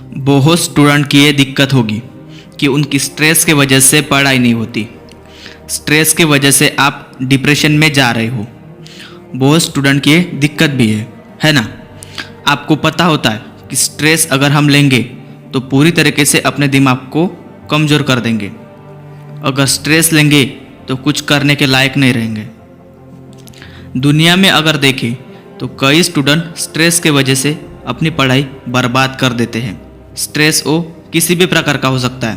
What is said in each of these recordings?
बहुत स्टूडेंट की ये दिक्कत होगी कि उनकी स्ट्रेस की वजह से पढ़ाई नहीं होती। स्ट्रेस की वजह से आप डिप्रेशन में जा रहे हो। बहुत स्टूडेंट की ये दिक्कत भी है ना। आपको पता होता है कि स्ट्रेस अगर हम लेंगे तो पूरी तरीके से अपने दिमाग को कमज़ोर कर देंगे। अगर स्ट्रेस लेंगे तो कुछ करने के लायक नहीं रहेंगे। दुनिया में अगर देखें तो कई स्टूडेंट स्ट्रेस के वजह से अपनी पढ़ाई बर्बाद कर देते हैं। स्ट्रेस वो किसी भी प्रकार का हो सकता है,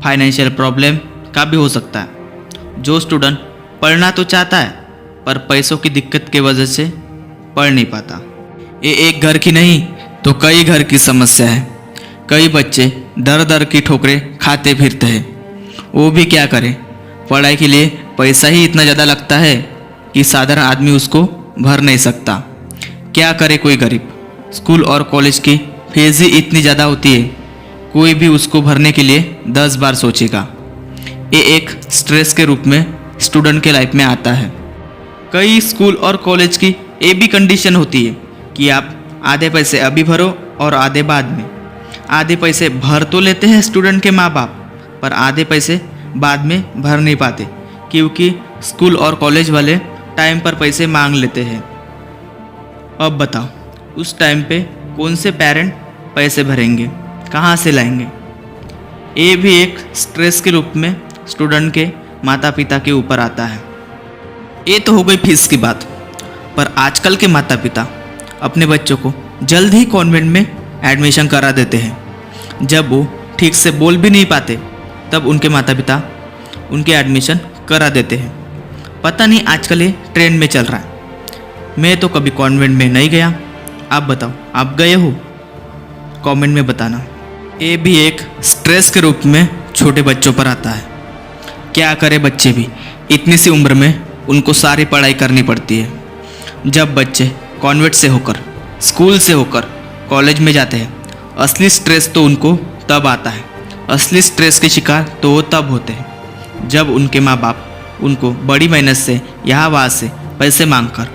फाइनेंशियल प्रॉब्लम का भी हो सकता है। जो स्टूडेंट पढ़ना तो चाहता है पर पैसों की दिक्कत की वजह से पढ़ नहीं पाता। ये एक घर की नहीं तो कई घर की समस्या है। कई बच्चे दर दर की ठोकरें खाते फिरते हैं। वो भी क्या करें, पढ़ाई के लिए पैसा ही इतना ज़्यादा लगता है कि साधारण आदमी उसको भर नहीं सकता। क्या करे कोई गरीब, स्कूल और कॉलेज की फीस ही इतनी ज़्यादा होती है, कोई भी उसको भरने के लिए 10 बार सोचेगा। ये एक स्ट्रेस के रूप में स्टूडेंट के लाइफ में आता है। कई स्कूल और कॉलेज की ये भी कंडीशन होती है कि आप आधे पैसे अभी भरो और आधे बाद में। आधे पैसे भर तो लेते हैं स्टूडेंट के माँ बाप, पर आधे पैसे बाद में भर नहीं पाते क्योंकि स्कूल और कॉलेज वाले टाइम पर पैसे मांग लेते हैं। अब बताओ उस टाइम पे कौन से पेरेंट पैसे भरेंगे, कहाँ से लाएंगे। ये भी एक स्ट्रेस के रूप में स्टूडेंट के माता पिता के ऊपर आता है। ये तो हो गई फीस की बात, पर आजकल के माता पिता अपने बच्चों को जल्द ही कॉन्वेंट में एडमिशन करा देते हैं। जब वो ठीक से बोल भी नहीं पाते तब उनके माता पिता उनके एडमिशन करा देते हैं। पता नहीं आजकल ये ट्रेंड में चल रहा है। मैं तो कभी कॉन्वेंट में नहीं गया, आप बताओ आप गए हो? कमेंट में बताना। ये भी एक स्ट्रेस के रूप में छोटे बच्चों पर आता है। क्या करे बच्चे भी, इतनी सी उम्र में उनको सारी पढ़ाई करनी पड़ती है। जब बच्चे कॉन्वेंट से होकर, स्कूल से होकर कॉलेज में जाते हैं, असली स्ट्रेस तो उनको तब आता है। असली स्ट्रेस के शिकार तो वो तब होते हैं जब उनके माँ बाप उनको बड़ी मेहनत से यहाँ वहाँ से पैसे मांगकर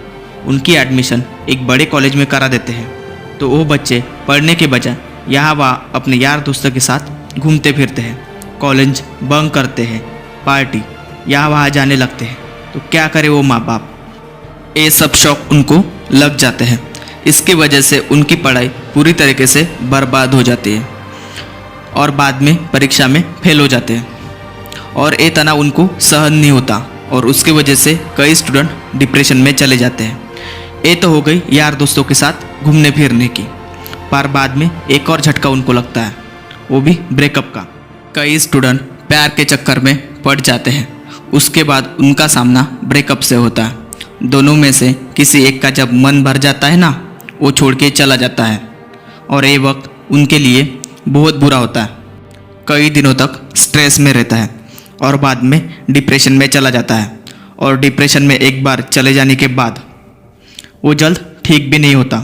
उनकी एडमिशन एक बड़े कॉलेज में करा देते हैं। तो वो बच्चे पढ़ने के बजाय यहाँ वहाँ अपने यार दोस्तों के साथ घूमते फिरते हैं, कॉलेज बंक करते हैं, पार्टी यहाँ वहाँ जाने लगते हैं। तो क्या करे वो माँ बाप, ये सब शौक उनको लग जाते हैं। इसकी वजह से उनकी पढ़ाई पूरी तरीके से बर्बाद हो जाती है और बाद में परीक्षा में फेल हो जाते हैं। और ये तनाव उनको सहन नहीं होता और उसकी वजह से कई स्टूडेंट डिप्रेशन में चले जाते हैं। ये तो हो गई यार दोस्तों के साथ घूमने फिरने की, पर बाद में एक और झटका उनको लगता है, वो भी ब्रेकअप का। कई स्टूडेंट प्यार के चक्कर में पड़ जाते हैं, उसके बाद उनका सामना ब्रेकअप से होता है। दोनों में से किसी एक का जब मन भर जाता है ना, वो छोड़ के चला जाता है और ये वक्त उनके लिए बहुत बुरा होता है। कई दिनों तक स्ट्रेस में रहता है और बाद में डिप्रेशन में चला जाता है। और डिप्रेशन में एक बार चले जाने के बाद वो जल्द ठीक भी नहीं होता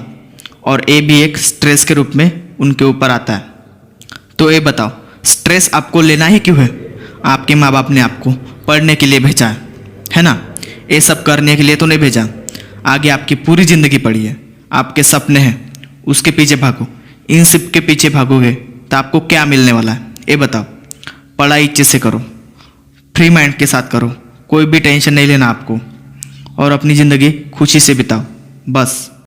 और ये भी एक स्ट्रेस के रूप में उनके ऊपर आता है। तो ये बताओ, स्ट्रेस आपको लेना ही क्यों है? आपके माँ बाप ने आपको पढ़ने के लिए भेजा है ना, ये सब करने के लिए तो नहीं भेजा। आगे आपकी पूरी ज़िंदगी पड़ी है, आपके सपने हैं, उसके पीछे भागो। इन सब के पीछे भागोगे तो आपको क्या मिलने वाला है ये बताओ। पढ़ाई अच्छे से करो, फ्री माइंड के साथ करो, कोई भी टेंशन नहीं लेना आपको, और अपनी ज़िंदगी खुशी से बिताओ बस।